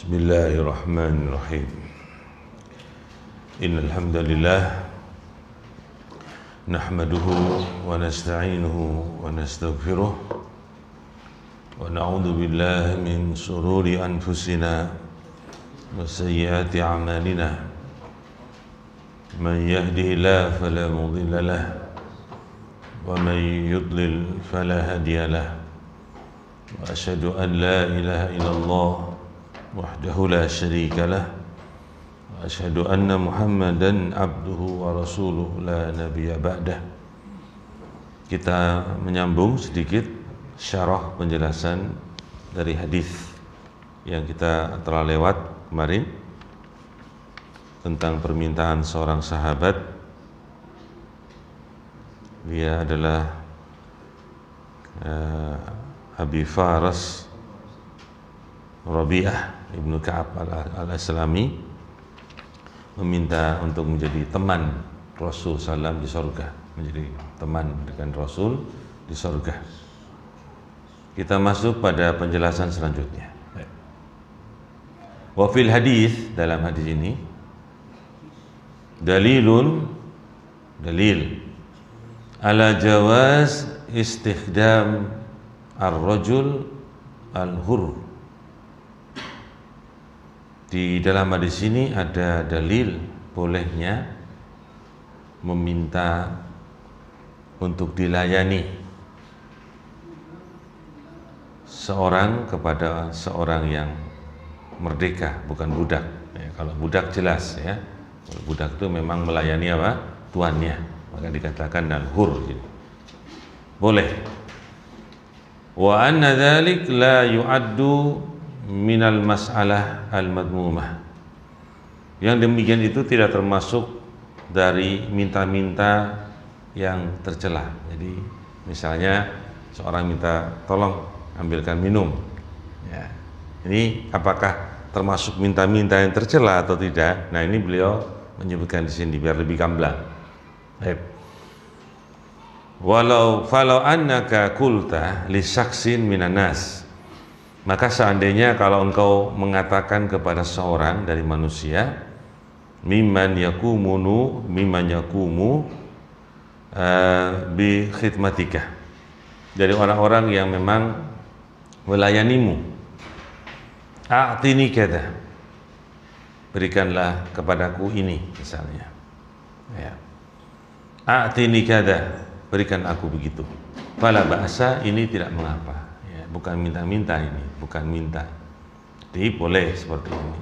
Bismillahirrahmanirrahim. Innal hamdalillah nahmaduhu wa nasta'inuhu wa nastaghfiruh wa na'udzu billahi min shururi anfusina wa sayyiati a'malina. Man yahdihillahu fala mudilla lahu wa man yudlil fala hadiya lahu. Wa asyhadu an la ilaha illallah wahdahu la syarika lah wa asyhadu anna Muhammadan abduhu wa rasuluhu la nabiyya ba'dah. Kita menyambung sedikit syarah penjelasan dari hadis yang kita telah lewat kemarin tentang permintaan seorang sahabat. Dia adalah Abi Faras Rabi'ah Ibnu Ka'ab al-Aslami meminta untuk menjadi teman Rasul SAW di surga, menjadi teman dengan Rasul di surga. Kita masuk pada penjelasan selanjutnya. Wa fil hadis, dalam hadis ini dalil ala jawaz istikhdam ar-rajul al-hur. Di dalam hadis ini ada dalil bolehnya meminta untuk dilayani seorang kepada seorang yang merdeka, bukan budak. Ya, kalau budak jelas ya. Kalau budak itu memang melayani apa? Tuannya. Maka dikatakan al-hur. Boleh. Wa anna dzalik la yu'addu minal mas'alah al-madmumah. Yang demikian itu tidak termasuk dari minta-minta yang tercela. Jadi misalnya seorang minta tolong ambilkan minum ya. Ini apakah termasuk minta-minta yang tercela atau tidak? Nah, ini beliau menyebutkan di sini biar lebih gamblang. Walau annaka qulta li syaksin minan nas, maka seandainya kalau engkau mengatakan kepada seorang dari manusia, mimman yakumu bi khidmatika, dari orang-orang yang memang melayanimu, a'tini kada, berikanlah kepadaku ini misalnya ya. A'tini kada, berikan aku begitu. Fala ba'sa, ini tidak mengapa. Bukan minta-minta ini, bukan minta. Jadi boleh seperti ini.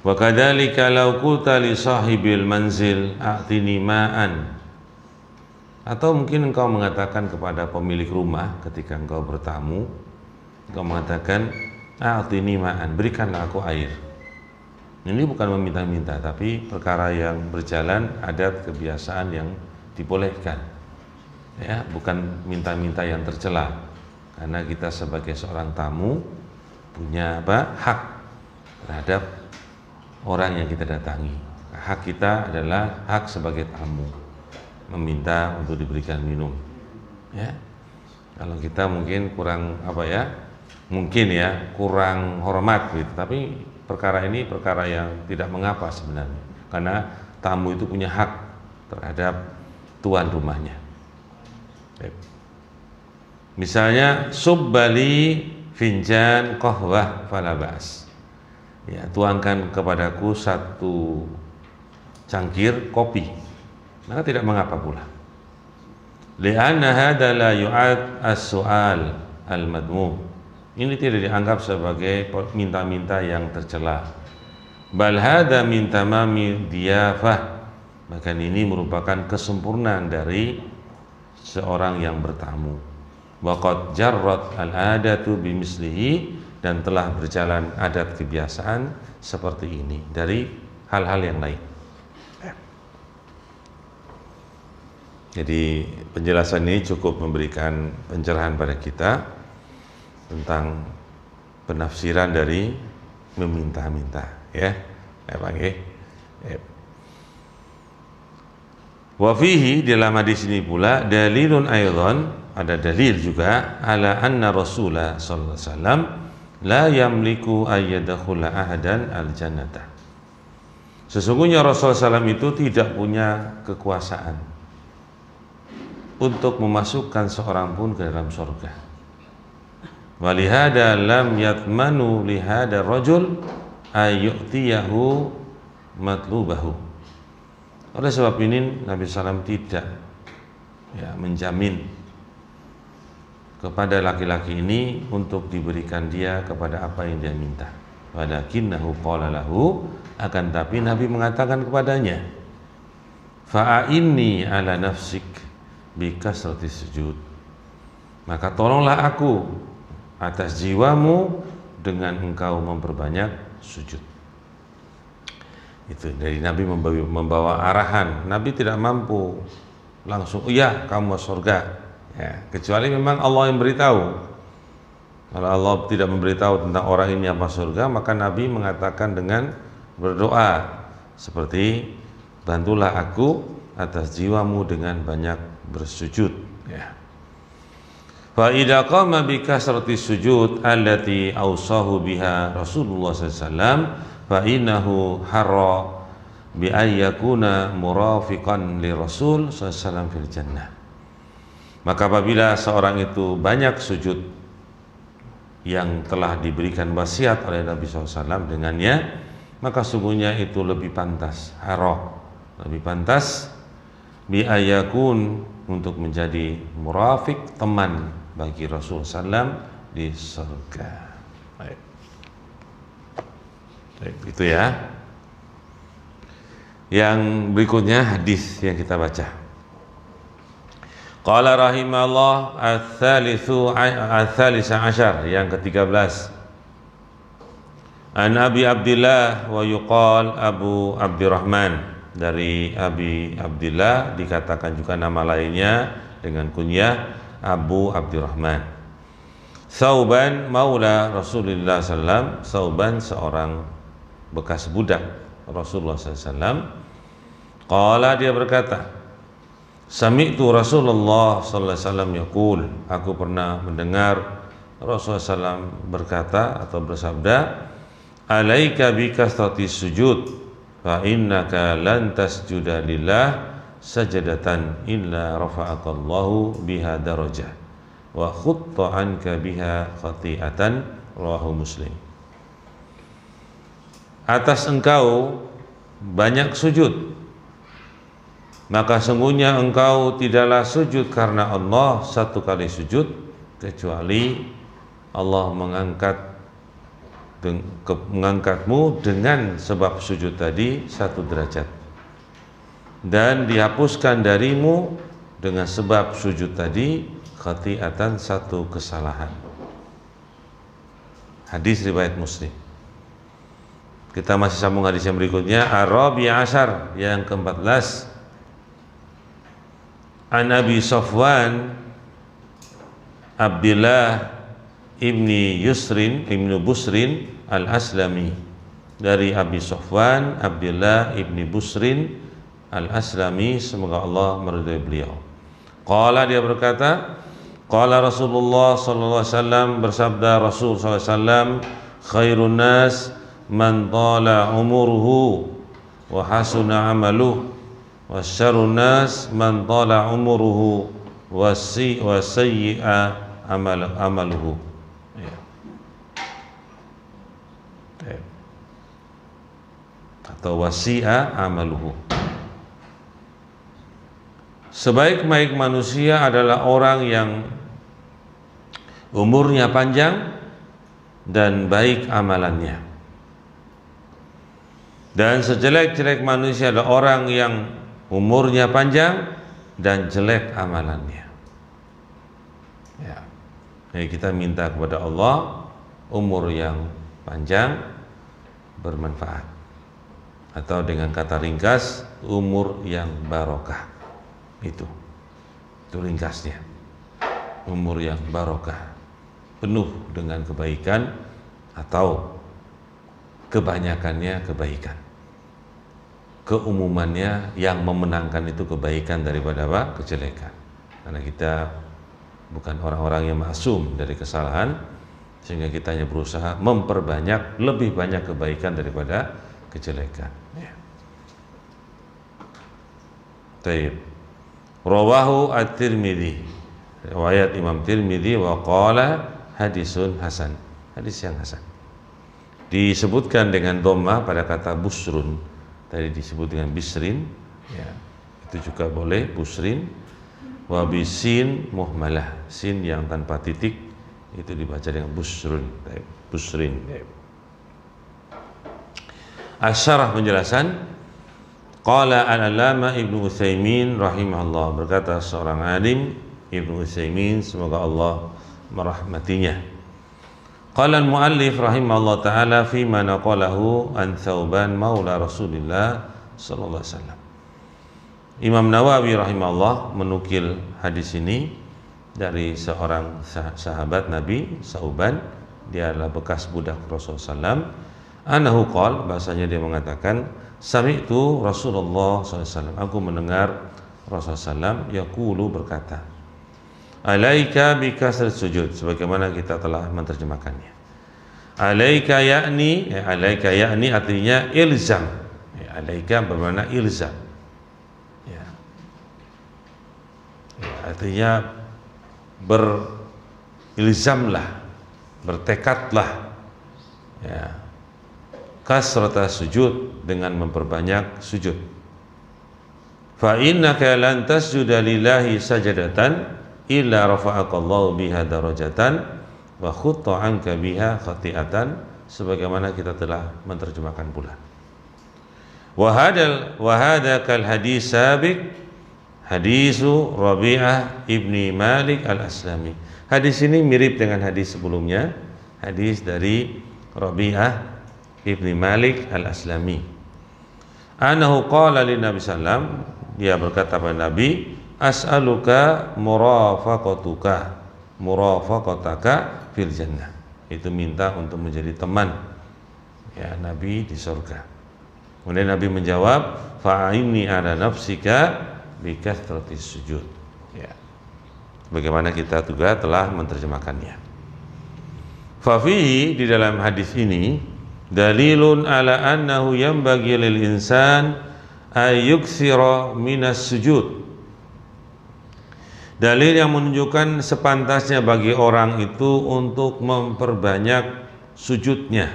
Wa kadzalika law qulta li sahibil manzil a'tini ma'an. Atau mungkin engkau mengatakan kepada pemilik rumah ketika engkau bertamu, engkau mengatakan a'tini ma'an, berikanlah aku air. Ini bukan meminta-minta, tapi perkara yang berjalan, adat kebiasaan yang dibolehkan. Ya, bukan minta-minta yang tercela, karena kita sebagai seorang tamu punya hak terhadap orang yang kita datangi. Hak kita adalah hak sebagai tamu, meminta untuk diberikan minum ya. Kalau kita mungkin kurang kurang hormat gitu, tapi perkara ini perkara yang tidak mengapa sebenarnya, karena tamu itu punya hak terhadap tuan rumahnya. Misalnya subbali finjan qahwah fala ba'as, ya, tuangkan kepadaku satu cangkir kopi, maka tidak mengapa pula. Li'anna hadza la yu'ad as-su'al al-madmum, ini tidak dianggap sebagai minta-minta yang tercela. Bal hadza min tamami diyafah, bahkan ini merupakan kesempurnaan dari seorang yang bertamu. Waqad jarrat al-adatu bimislihi, dan telah berjalan adat kebiasaan seperti ini dari hal-hal yang lain. Jadi penjelasan ini cukup memberikan pencerahan pada kita tentang penafsiran dari meminta-minta ya. Wa fihi, dalam hadis ini pula dalilun aidan, ada dalil juga ala anna Rasulullah sallallahu alaihi wasallam la yamliku ayyadakhula ahadan al-jannata. Sesungguhnya Rasulullah SAW itu tidak punya kekuasaan untuk memasukkan seorang pun ke dalam surga. Walihada lam yatmanu lihada rajul ayyutiyahu matlubahu. Oleh sebab ini Nabi SAW tidak menjamin kepada laki-laki ini untuk diberikan dia kepada apa yang dia minta. Walakinnahu qala lahu, akan tapi Nabi mengatakan kepadanya, fa'inni ala nafsik bikasrati sujud, maka tolonglah aku atas jiwamu dengan engkau memperbanyak sujud. Itu dari Nabi membawa arahan. Nabi tidak mampu langsung, iya kamu masuk surga, kecuali memang Allah yang beritahu. Kalau Allah tidak memberitahu tentang orang ini apa surga, maka Nabi mengatakan dengan berdoa seperti, bantulah aku atas jiwamu dengan banyak bersujud. Fa idza qama bi kasrati sujud allati awsahu biha Rasulullah sallallahu alaihi wasallam fa innahu harra bi ayyakuna murafiqan li Rasul sallallahu alaihi wasallam fil jannah. Maka apabila seorang itu banyak sujud yang telah diberikan wasiat oleh Nabi SAW dengannya, maka sungguhnya itu lebih pantas, lebih pantas bi ayakun, untuk menjadi murafiq, teman bagi Rasul SAW di surga. Baik, itu ya. Yang berikutnya hadis yang kita baca. Qala rahimahullah al-thalisa asyar, yang ke-13. An Abi Abdillah wa yuqal Abu Abdurrahman, dari Abi Abdillah dikatakan juga nama lainnya dengan kunyah Abu Abdurrahman. Thauban maula Rasulullah sallallahu, Thauban seorang bekas budak Rasulullah sallallahu. Qala, dia berkata, sami'tu Rasulullah sallallahu alaihi wasallam yaqul, aku pernah mendengar Rasulullah SAW berkata atau bersabda, alaika bikasrati sujud fa innaka lan tasjuda lillah sajadatan illa rafa'akallahu biha darajah wa khutta anka biha khati'atan, rawahu Muslim. Atas engkau banyak sujud, maka sungguhnya engkau tidaklah sujud karena Allah satu kali sujud, kecuali Allah mengangkatmu dengan sebab sujud tadi satu derajat, dan dihapuskan darimu dengan sebab sujud tadi khati'atan, satu kesalahan. Hadis riwayat Muslim. Kita masih sambung hadis yang berikutnya. Ar-Rabi' Asyar, yang ke-14. An Abi Safwan Abdillah ibni Busrin al-Aslami, dari Abi Safwan Abdillah ibni Busrin al-Aslami, semoga Allah meridai beliau. Qala, dia berkata, qala Rasulullah sallallahu alaihi wasallam, bersabda Rasul sallallahu alaihi wasallam, khairun nas man tala umuruhu wa hasuna amaluhu wa syarrun nas man tala umuruhu wa sayyi'a amaluhu. Atau wasi'a amaluhu. Sebaik-baik manusia adalah orang yang umurnya panjang dan baik amalannya. Dan sejelek-jelek manusia adalah orang yang umurnya panjang dan jelek amalannya. Jadi kita minta kepada Allah umur yang panjang bermanfaat, atau dengan kata ringkas, umur yang barokah. Itu ringkasnya, umur yang barokah, penuh dengan kebaikan atau kebanyakannya kebaikan, keumumannya yang memenangkan itu kebaikan daripada apa? Kejelekan. Karena kita bukan orang-orang yang maksum dari kesalahan, sehingga kita hanya berusaha memperbanyak lebih banyak kebaikan daripada kejelekan. Ya. Taib. Rawahu at-Tirmidzi, riwayat Imam Tirmidzi, wa qala hadisun hasan, hadis yang hasan. Disebutkan dengan dhammah pada kata busrun, tadi disebut dengan bisrin, ya, itu juga boleh busrin. Wa bisin muhmalah, sin yang tanpa titik itu dibaca dengan busrun, busrin. Asyarah penjelasan. Qala al-Allamah Ibnu Utsaimin rahimahullah, berkata seorang alim Ibnu Utsaimin, semoga Allah merahmatinya. Qala al-muallif rahimahullah taala fi ma naqalahu an Thauban maula Rasulillah sallallahu alaihi wasallam. Imam Nawawi rahimahullah menukil hadis ini dari seorang sahabat Nabi, Thauban, dia adalah bekas budak Rasulullah sallam. Anahu qala, bahasanya dia mengatakan, sami'tu Rasulullah SAW, aku mendengar Rasulullah SAW yaqulu, berkata, alaika bikasr sujud, sebagaimana kita telah menerjemahkannya. Alaika yakni, alaika yakni artinya ilzam. Alaika bermakna ilzam. Ya. Artinya berilzamlah, bertekadlah. Ya. Kasrata sujud, dengan memperbanyak sujud. Fa innaka lan tasjuda lillahi sajadatan illa rafa'akallahu biha darajatan wa khutta anka biha khati'atan, sebagaimana kita telah menerjemahkan pula. Wa hadha kal hadis sabiq, hadisu Rabi'ah ibni Malik al-Aslami. Hadis ini mirip dengan hadis sebelumnya, hadis dari Rabi'ah ibni Malik al-Aslami. Anahu qala li Nabi sallam, dia berkata pada Nabi, as'aluka murafaqataka fil jannah, itu minta untuk menjadi teman ya Nabi di surga. Kemudian Nabi menjawab, fa'inni ala nafsika bi kathratis sujud. Ya. Bagaimana kita juga telah menerjemahkannya. Fa fihi, di dalam hadis ini, dalilun ala annahu yanbaghi lil insan ay yukthira minas sujud. Dalil yang menunjukkan sepantasnya bagi orang itu untuk memperbanyak sujudnya.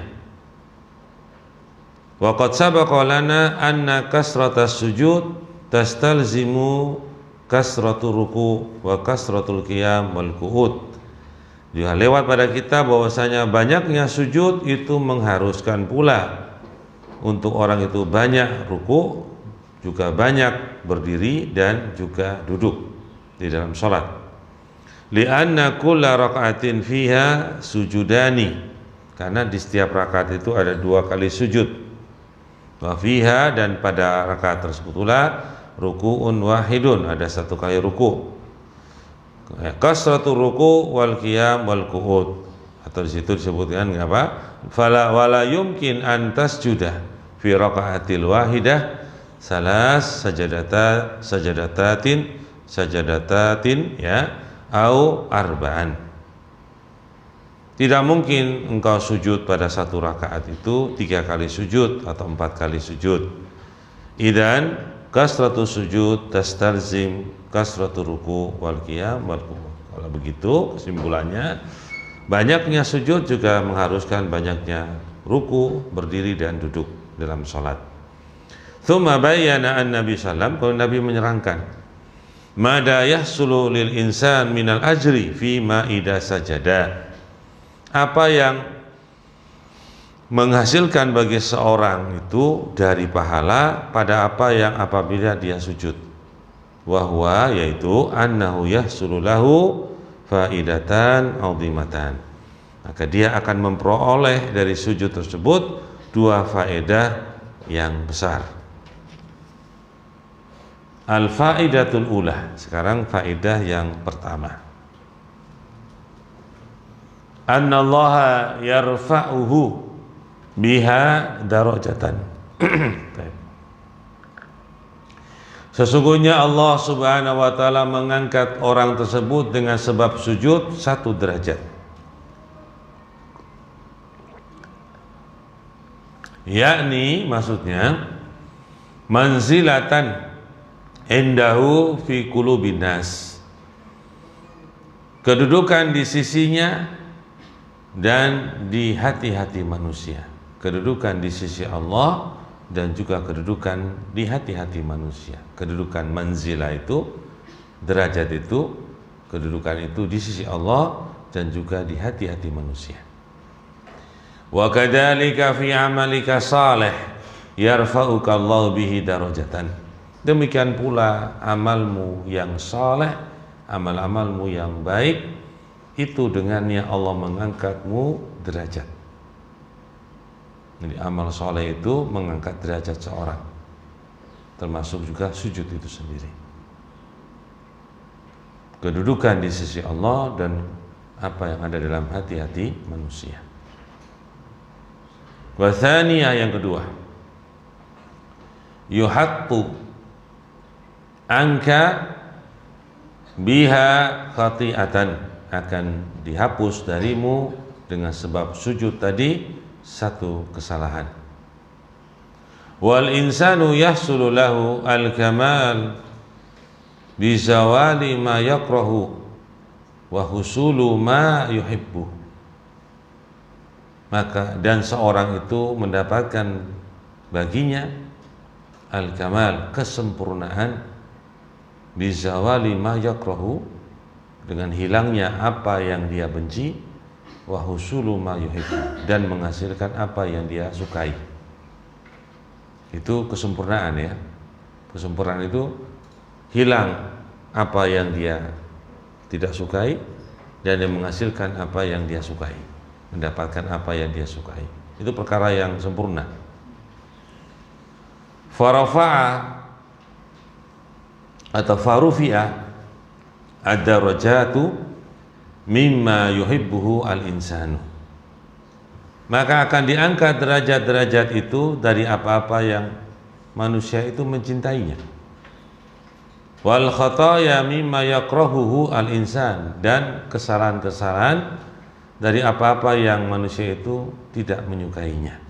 Wa qad sabaqa lana anna kasratas sujud tastalzimu kasratul ruku wa kasratul qiyam wal qu'ud. Juga lewat pada kita bahwasanya banyaknya sujud itu mengharuskan pula untuk orang itu banyak ruku, juga banyak berdiri dan juga duduk di dalam salat. Li'anna kulla raka'atin fiha sujudani, karena di setiap rakaat itu ada 2 kali sujud. Wa fiha, dan pada rakaat tersebut pula ruku'un wahidun, ada 1 kali ruku'. Kasratul ruku' wal qiyam wal qu'ud, atau di situ disebutkan apa? Fala wala yumkin an tasjuda fi raka'atil wahidah salas sajadatatin ya au arba'an. Tidak mungkin engkau sujud pada 1 rakaat itu 3 kali sujud atau 4 kali sujud. Idan kasratu sujud tastalzim kasratu ruku wal qiyam wal qu'ud. Kalau begitu kesimpulannya, banyaknya sujud juga mengharuskan banyaknya ruku, berdiri dan duduk dalam salat. Tsumma bayyana an-nabi sallam, kalau Nabi menerangkan, mada yahsulu lil insan minal ajri fi ma idza sajada, apa yang menghasilkan bagi seorang itu dari pahala pada apa yang apabila dia sujud. Wahwa, yaitu annahu yahsulu lahu faidatan azimatan, maka dia akan memperoleh dari sujud tersebut 2 faedah yang besar. Al-faidatul ula, sekarang faedah yang pertama. Annallaha yarfa'uhu biha darajatan. Sesungguhnya Allah Subhanahu wa taala mengangkat orang tersebut dengan sebab sujud 1 derajat. yakni maksudnya manzilatan indahu fi qulubin nas, kedudukan di sisinya dan di hati-hati manusia, kedudukan di sisi Allah dan juga kedudukan di hati-hati manusia. Kedudukan manzilah itu, derajat itu, kedudukan itu di sisi Allah dan juga di hati-hati manusia. Wa kadzalika fi amalika salih yarfa'uka Allah bihi darajatan. Demikian pula amalmu yang saleh, amal-amalmu yang baik, itu dengannya Allah mengangkatmu derajat. Jadi amal saleh itu mengangkat derajat seorang, termasuk juga sujud itu sendiri. Kedudukan di sisi Allah dan apa yang ada dalam hati-hati manusia. Wa tsaniyah, yang kedua, yuhattu angka biha khati'atan, akan dihapus darimu dengan sebab sujud tadi satu kesalahan. Wal insanu yahsulu lahu al-kamal bi zawali ma yakrahu wa husulu ma yuhibbu. Maka dan seorang itu mendapatkan baginya al-kamal, kesempurnaan, bizawali ma yakrahu, dengan hilangnya apa yang dia benci, wa husulu ma yuhibbu, dan menghasilkan apa yang dia sukai. Itu kesempurnaan ya. Kesempurnaan itu hilang apa yang dia tidak sukai dan dia menghasilkan apa yang dia sukai, mendapatkan apa yang dia sukai. Itu perkara yang sempurna. Farafa'a atau farufi'a ad-darajatu mimma yuhibbuhu al-insanu. Maka akan diangkat derajat-derajat itu dari apa-apa yang manusia itu mencintainya. Wal khataya mimma yakrahuhu al-insan, dan kesalahan-kesalahan dari apa-apa yang manusia itu tidak menyukainya.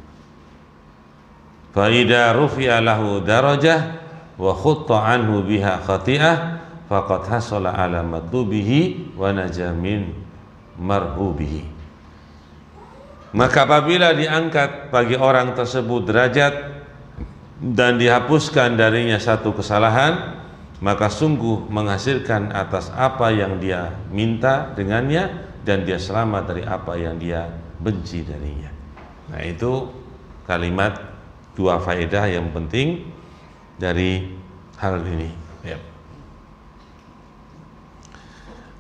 Fa idza rufi'a lahu darajah wa khutta anhu biha khati'ah faqad hasala ala matlubihi wa naja min marhubihi. Maka apabila diangkat bagi orang tersebut derajat dan dihapuskan darinya satu kesalahan, maka sungguh menghasilkan atas apa yang dia minta dengannya, dan dia selamat dari apa yang dia benci darinya. Nah, itu kalimat dua faedah yang penting dari hal ini. Ya.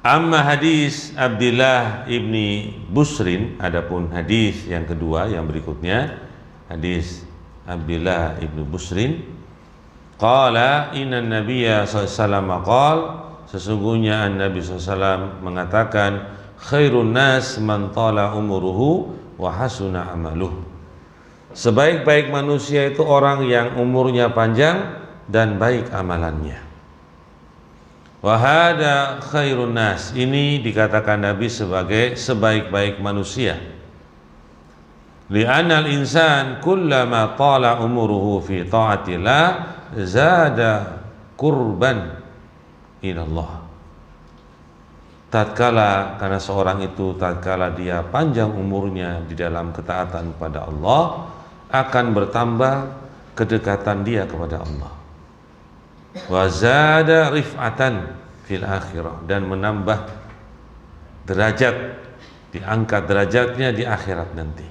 Amma hadis Abdullah ibni Busrin, adapun hadis yang kedua yang berikutnya, hadis Abdullah ibni Busrin, qala inna nabiyya sallallahu alaihi wasallam qala, sesungguhnya Nabi SAW mengatakan, khairun nas man tala umuruhu wa hasuna amaluh. Sebaik-baik manusia itu orang yang umurnya panjang dan baik amalannya. Wa hada khairun nas, ini dikatakan Nabi sebagai sebaik-baik manusia. Li'anna al-insan kullama tala umuruhu fi ta'atillah zada qurban ila Allah. Tatkala, karena seorang itu tatkala dia panjang umurnya di dalam ketaatan pada Allah, akan bertambah kedekatan dia kepada Allah. Wa zada rif'atan fil akhirah, dan menambah derajat, diangkat derajatnya di akhirat nanti.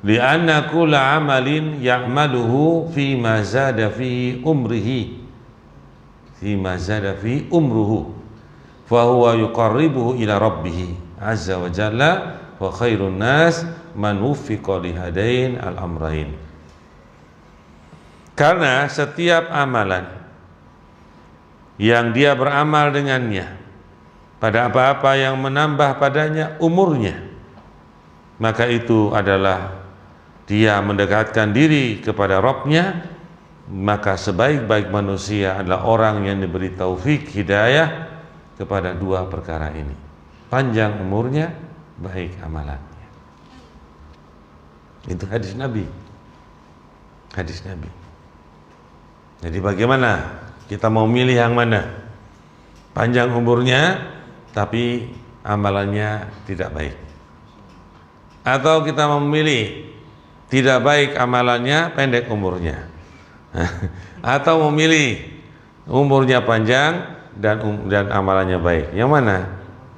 Li'anna kulla amalin ya'maluhu fi ma zada fi umrihi, fi ma zada fi umruhu, fahuwa yuqarribuhu ila rabbih azza wa jalla, wa khairun nas man wuffiqa lihadain al-amrain. Karena setiap amalan yang dia beramal dengannya pada apa-apa yang menambah padanya umurnya, maka itu adalah dia mendekatkan diri kepada Rabb-nya. Maka sebaik-baik manusia adalah orang yang diberi taufik hidayah kepada dua perkara ini, panjang umurnya, baik amalannya. Itu hadis Nabi. Hadis Nabi. Jadi bagaimana kita mau milih yang mana? Panjang umurnya tapi amalannya tidak baik, atau kita memilih tidak baik amalannya, pendek umurnya, atau memilih umurnya panjang dan amalannya baik? Yang mana?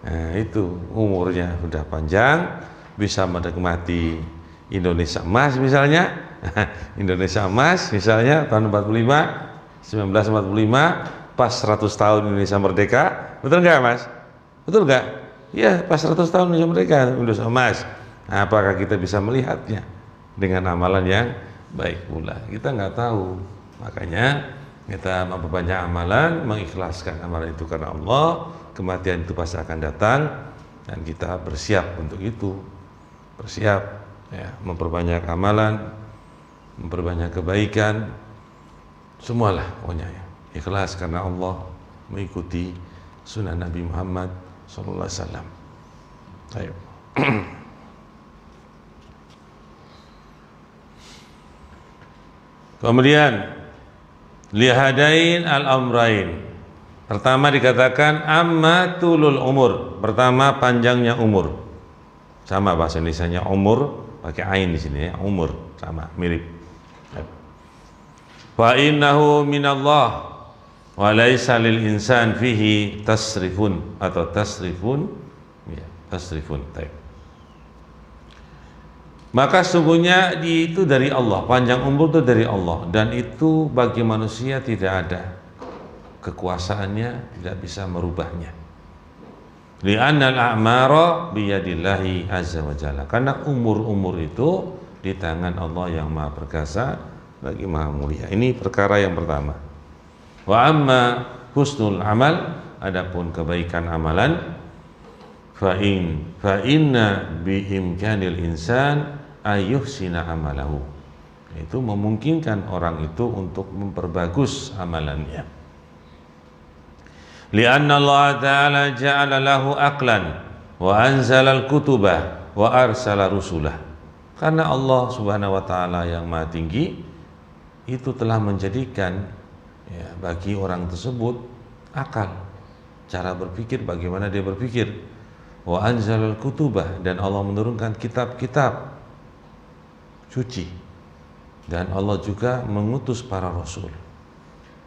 Nah, itu umurnya sudah panjang, bisa menikmati Indonesia Emas misalnya. Indonesia Emas misalnya tahun 1945, pas 100 tahun Indonesia merdeka. Betul nggak, Mas? Betul nggak? Ya, pas 100 tahun Indonesia merdeka, Indonesia Emas. Nah, apakah kita bisa melihatnya dengan amalan yang baik pula? Kita nggak tahu. Makanya kita memperbanyak amalan, mengikhlaskan amalan itu karena Allah. Kematian itu pasti akan datang dan kita bersiap untuk itu. Bersiap ya, memperbanyak amalan, memperbanyak kebaikan, semualah pokoknya ya. Ikhlas karena Allah, mengikuti sunnah Nabi Muhammad SAW. Ayo. Kemudian lihadain al-amrain. Pertama dikatakan amma tulul umur. Pertama panjangnya umur. Sama bahasa Indonesianya umur, pakai ain di sini ya, umur sama, mirip. Fa innahu minallah wa laisa lil insan fihi tasrifun atau tasrifun ya, tasrifun. Maka sungguhnya itu dari Allah, panjang umur itu dari Allah, dan itu bagi manusia tidak ada kekuasaannya, tidak bisa merubahnya. Li'annal a'mara biyadillahi azza wa jalla. Karena umur-umur itu di tangan Allah yang Maha Perkasa lagi Maha Mulia. Ini perkara yang pertama. Wa amma husnul amal, adapun kebaikan amalan, fa inna bi imkanil insan ayyuhsina amalahu. Itu memungkinkan orang itu untuk memperbagus amalannya. Lianna Allah Ta'ala ja'ala lahu aqlan wa anzala al-kutubah wa arsala rusulah. Karena Allah Subhanahu wa Ta'ala yang Maha Tinggi itu telah menjadikan ya, bagi orang tersebut akal, cara berpikir, bagaimana dia berpikir. Wa anzala al-kutubah, dan Allah menurunkan kitab-kitab suci, dan Allah juga mengutus para rasul.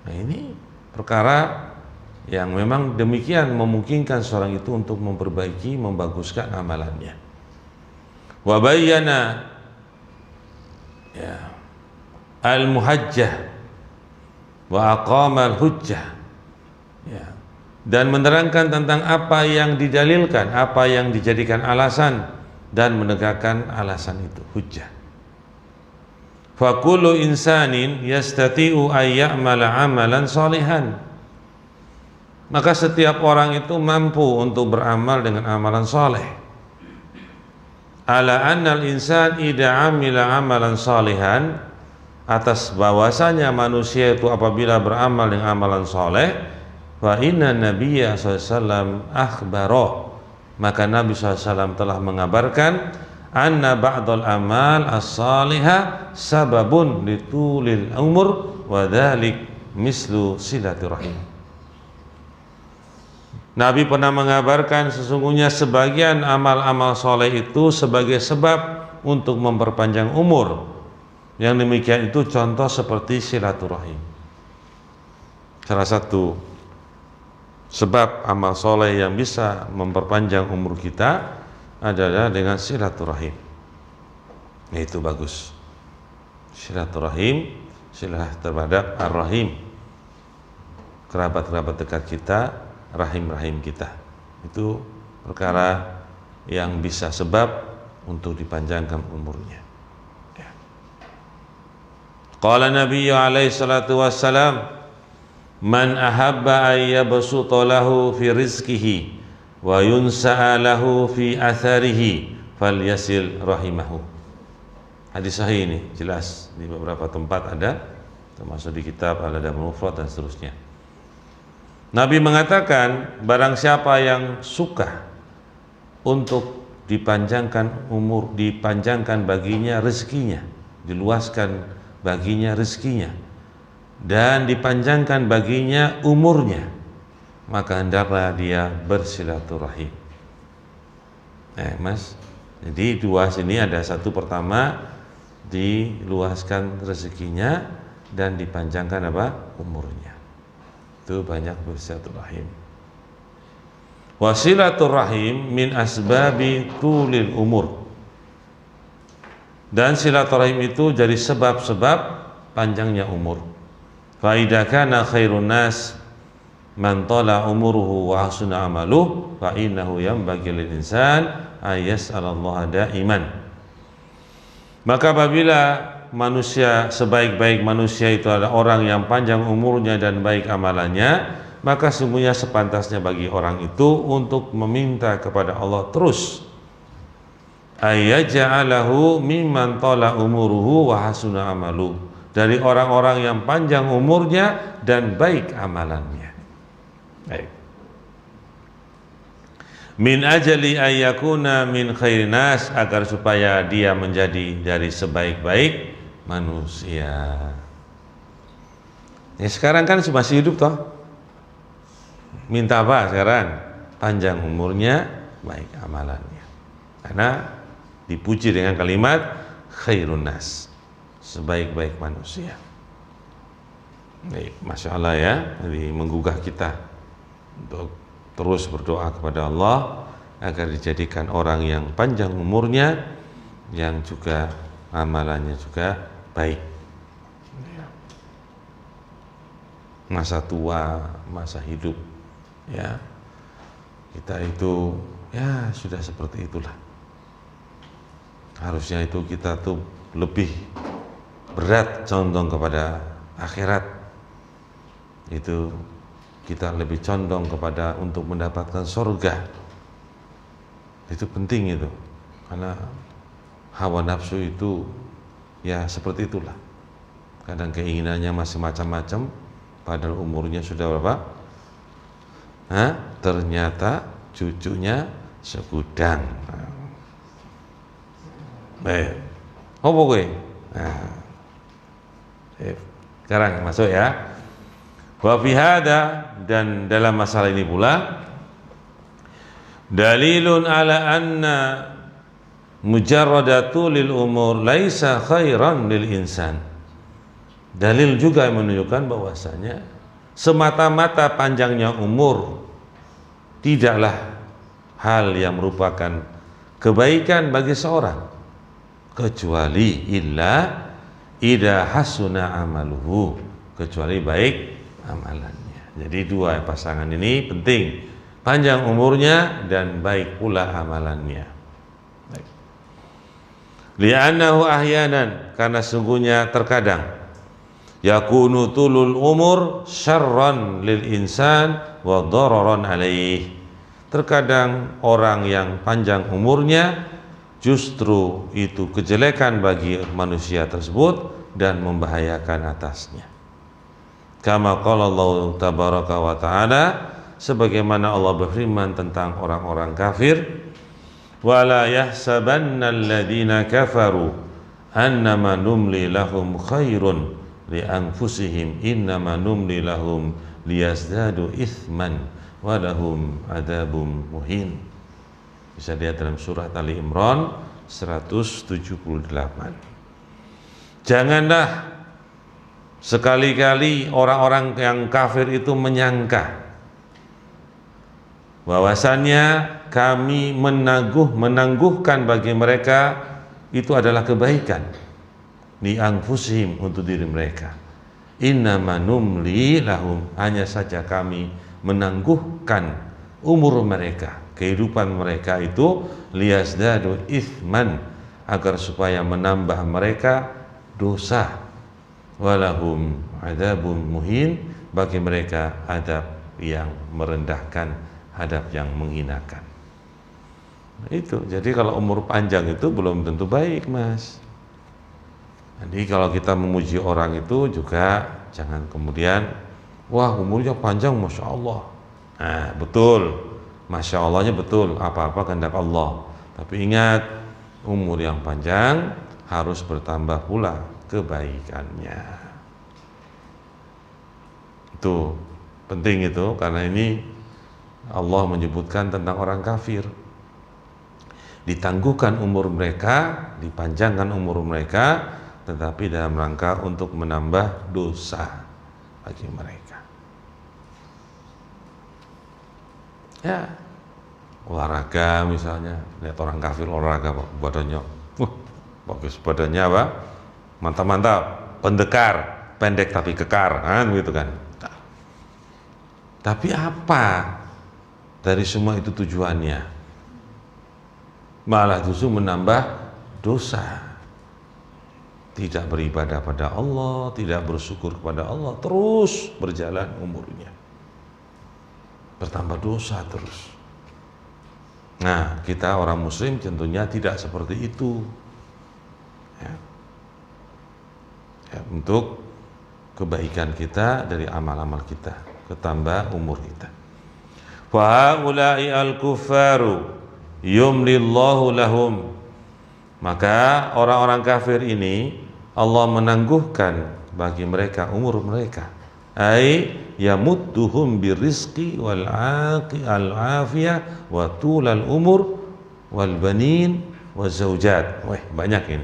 Nah, ini perkara yang memang demikian memungkinkan seorang itu untuk memperbaiki, membaguskan amalannya. Wa bayyana ya al-muhajjah wa aqama al-hujjah ya, dan menerangkan tentang apa yang didalilkan, apa yang dijadikan alasan, dan menegakkan alasan itu, hujjah. Fa kullu insanin yastati'u ay ya'mala 'amalan shalihan. Maka setiap orang itu mampu untuk beramal dengan amalan soleh. Ala annal insan idza amila amalan salihan, atas bahwasanya manusia itu apabila beramal dengan amalan soleh, fa inna nabiyya sallallahu akhbara, maka Nabi SAW telah mengabarkan anna ba'dal amal as-salihah sababun litulil umur wa dzalik mislu silaturahim. Nabi pernah mengabarkan sesungguhnya sebagian amal-amal soleh itu sebagai sebab untuk memperpanjang umur. Yang demikian itu contoh seperti silaturahim. Salah satu sebab amal soleh yang bisa memperpanjang umur kita adalah dengan silaturahim. Itu bagus. Silaturahim, silah terhadap ar-rahim, kerabat-kerabat dekat kita, rahim-rahim kita. Itu perkara yang bisa sebab untuk dipanjangkan umurnya. Ya. Qala Nabi alaihi salatu wassalam, man ahabba ay yabsuta lahu fi rizqihi wa yunsa'a lahu fi atharihi falyasil rahimahu. Hadis sahih ini jelas di beberapa tempat ada, termasuk di kitab Al-Adab Al-Mufrad dan seterusnya. Nabi mengatakan, barang siapa yang suka untuk dipanjangkan baginya rezekinya, diluaskan baginya rezekinya, dan dipanjangkan baginya umurnya, maka hendaklah dia bersilaturahim. Mas, jadi dua sini ada satu, pertama diluaskan rezekinya dan dipanjangkan umurnya. Itu banyak bersilaturahim. Wasilaturahim min asbabi tulil umur. Dan silaturahim itu jadi sebab-sebab panjangnya umur. Fa idza kana khairun nas man tala umuruhu wa hasuna amaluhu fa innahu yanbaghi lil insan ayas'alallaha daiman. Maka apabila manusia, sebaik-baik manusia itu adalah orang yang panjang umurnya dan baik amalannya, maka sungguhnya sepantasnya bagi orang itu untuk meminta kepada Allah terus ayyaja'alahu mimman tala umuruhu wa hasuna amaluhu, dari orang-orang yang panjang umurnya dan baik amalannya. Baik. Min ajali ayyakuna min khairin nas, agar supaya dia menjadi dari sebaik-baik manusia. Ya, sekarang kan masih hidup toh. Minta apa sekarang? Panjang umurnya, baik amalannya. Karena dipuji dengan kalimat khairun nas, sebaik-baik manusia. Baik, Masya Allah ya, jadi menggugah kita untuk terus berdoa kepada Allah agar dijadikan orang yang panjang umurnya, yang juga amalannya juga baik. Masa tua, masa hidup, ya kita itu ya sudah seperti itulah. Harusnya itu kita tuh lebih berat condong kepada akhirat. Itu kita lebih condong kepada untuk mendapatkan surga. Itu penting itu. Karena hawa nafsu itu ya seperti itulah. Kadang keinginannya masih macam-macam, padahal umurnya sudah berapa? Ternyata cucunya segudang. Baik. Apa kowe? Sekarang masuk ya. Wa fi hada, dan dalam masalah ini pula dalilun ala anna mujarradatu lil umur laisa khairan lil insan. Dalil juga yang menunjukkan bahwasanya semata-mata panjangnya umur tidaklah hal yang merupakan kebaikan bagi seorang, kecuali illa idza hasuna amaluhu, kecuali baik amalannya. Jadi dua pasangan ini penting, panjang umurnya dan baik pula amalannya. Li'annahu ahyanan, karena sungguhnya terkadang yakunu tulul umur syarran lil insan wa dararan alaih. Terkadang orang yang panjang umurnya justru itu kejelekan bagi manusia tersebut dan membahayakan atasnya. Kama qala Allah tabaraka wa ta'ala, sebagaimana Allah berfirman tentang orang-orang kafir, wala yahsabanna alladhina kafaru annama numli lahum khairun li anfusihim innama numli lahum liyazdadu ithman wa lahum adzabun muhin. Bisa dilihat dalam surat Ali Imran 178. Janganlah sekali-kali orang-orang yang kafir itu menyangka bahwasannya kami menangguhkan bagi mereka itu adalah kebaikan li anfusihim, untuk diri mereka. Innama numli lahum, hanya saja kami menangguhkan umur mereka, kehidupan mereka itu liyazdadu ithman, agar supaya menambah mereka dosa. Walahum adzabun muhin, bagi mereka adab yang merendahkan, adab yang menghinakan. Itu jadi kalau umur panjang itu belum tentu baik, Mas. Jadi kalau kita memuji orang itu juga jangan kemudian wah umurnya panjang, Masya Allah. Nah betul, Masya Allahnya betul, apa-apa kehendak Allah. Tapi ingat, umur yang panjang harus bertambah pula kebaikannya. Itu penting itu, karena ini Allah menyebutkan tentang orang kafir. Ditangguhkan umur mereka, dipanjangkan umur mereka, tetapi dalam rangka untuk menambah dosa bagi mereka. Ya, olahraga misalnya, lihat orang kafir olahraga, badannya, bagus badannya apa? Mantap-mantap, pendekar, pendek tapi kekar, kan gitu kan. Tapi apa dari semua itu tujuannya? Malah justru menambah dosa. Tidak beribadah pada Allah, tidak bersyukur kepada Allah, terus berjalan umurnya, bertambah dosa terus. Nah, kita orang muslim tentunya tidak seperti itu ya. Ya, untuk kebaikan kita dari amal-amal kita, ketambah umur kita. Fa haula'i al-kuffaru yumlillahu lahum. Maka orang-orang kafir ini Allah menangguhkan bagi mereka umur mereka, ai yamudduhum birizqi wal afiyah wa tulal umur wal banin wa zaujat. Wah, banyak ini.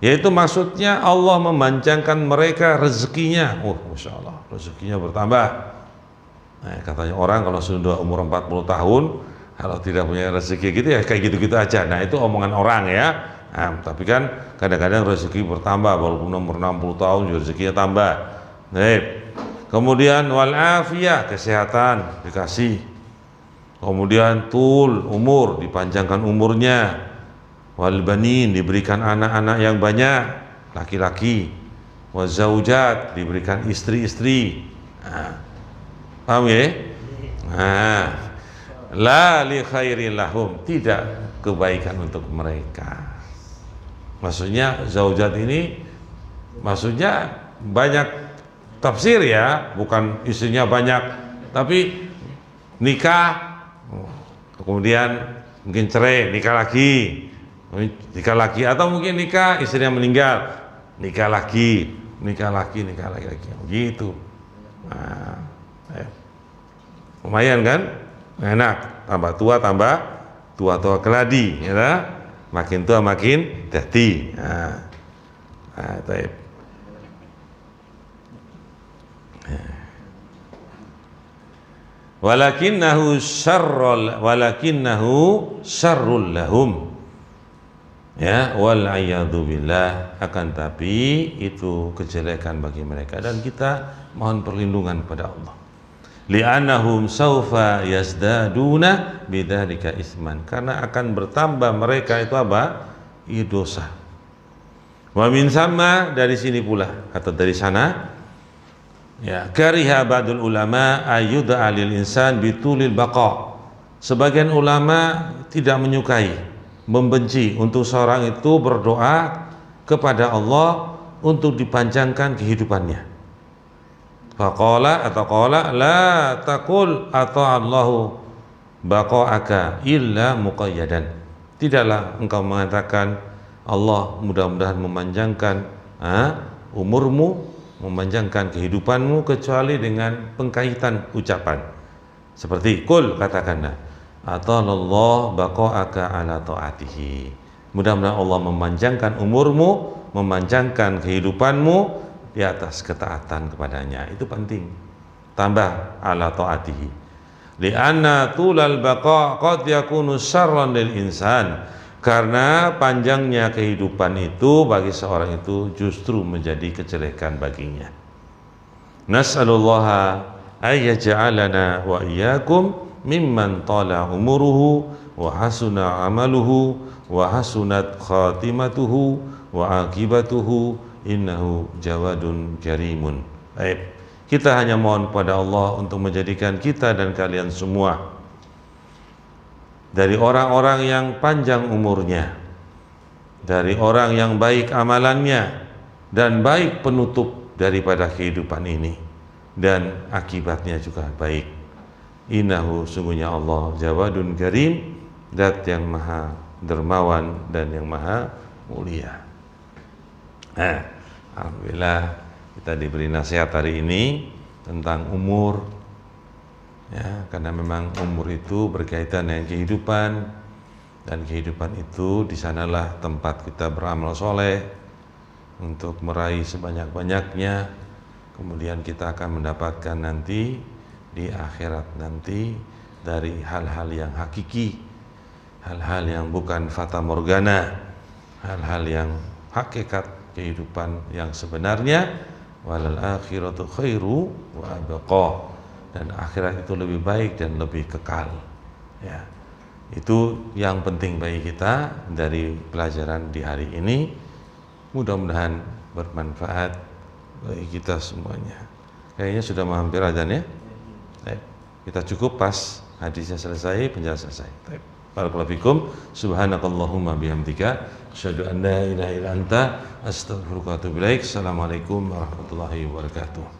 Yaitu maksudnya Allah memanjangkan mereka rezekinya. Masya Allah, rezekinya bertambah. Nah, katanya orang kalau sudah umur 40 tahun, kalau tidak punya rezeki gitu ya kayak gitu-gitu aja. Nah, itu omongan orang ya. Nah, tapi kan kadang-kadang rezeki bertambah, walaupun umur 60 tahun juga rezekinya tambah. Nah, kemudian wal afiyah, kesehatan dikasih. Kemudian tul umur, dipanjangkan umurnya. Wal banin, diberikan anak-anak yang banyak, laki-laki. Wa zaujat, diberikan istri-istri. Nah, paham ya? Nah, la li khairin lahum, tidak kebaikan untuk mereka. Maksudnya zaujat ini maksudnya banyak tafsir ya, bukan istrinya banyak, tapi nikah kemudian mungkin cerai, nikah lagi, atau mungkin nikah istrinya meninggal, nikah lagi, gitu. Nah, lumayan kan? Enak, tambah tua keladi, ya. Makin tua makin dadi. Taib. Walakinnahu syarrul lahum. Ya, wal a'yadu billah, akan tapi itu kejelekan bagi mereka dan kita mohon perlindungan pada Allah. Li'annahum saufa yazdaduna bidzalika isman, karena akan bertambah mereka itu apa? Dosa. Wa min sama, dari sini pula atau dari sana ya, kariha ba'dul ulama ayyudha alil insan bitulil baqa. Sebagian ulama tidak menyukai, membenci untuk seorang itu berdoa kepada Allah untuk dipanjangkan kehidupannya. Faqala atau qala la taqul ata'allahu baqa'aka illa muqayyadan. Tidaklah engkau mengatakan Allah mudah-mudahan memanjangkan umurmu, memanjangkan kehidupanmu, kecuali dengan pengkaitan ucapan. Seperti qul, katakanlah ata'allahu baqa'aka ala ta'atihi. Mudah-mudahan Allah memanjangkan umurmu, memanjangkan kehidupanmu di atas ketaatan kepadanya. Itu penting. Tambah ala ta'atihi. Li'anna tulal baqa' qad yakunu syarran lil insan. Karena panjangnya kehidupan itu bagi seorang itu justru menjadi kejelekan baginya. Nas'alullaha ayyaj'alana wa iyyakum mimman tala umuruhu wa hasuna amaluhu wa hasunat khatimatuhu wa akibatuhu innahu jawadun karimun. Baik, kita hanya mohon kepada Allah untuk menjadikan kita dan kalian semua dari orang-orang yang panjang umurnya, dari orang yang baik amalannya dan baik penutup daripada kehidupan ini, dan akibatnya juga baik. Innahu, sungguhnya Allah jawadun karim, zat yang maha dermawan dan yang maha mulia. Nah, alhamdulillah kita diberi nasihat hari ini tentang umur, ya, karena memang umur itu berkaitan dengan kehidupan, dan kehidupan itu di sanalah tempat kita beramal soleh untuk meraih sebanyak-banyaknya. Kemudian kita akan mendapatkan nanti di akhirat nanti dari hal-hal yang hakiki, hal-hal yang bukan fata morgana, hal-hal yang hakikat kehidupan yang sebenarnya. Walal akhiratu khairu wa abqa, dan akhirat itu lebih baik dan lebih kekal, ya. Itu yang penting bagi kita dari pelajaran di hari ini. Mudah-mudahan bermanfaat bagi kita semuanya. Kayaknya sudah hampir azan, ya. Baik, kita cukup pas hadisnya selesai, penjelasan selesai. Baik. Barakallahu fikum. Subhanakallahumma bihamdika asyhadu an la ilaha illa anta astaghfiruka wa atubu ilaik. Assalamualaikum warahmatullahi wabarakatuh.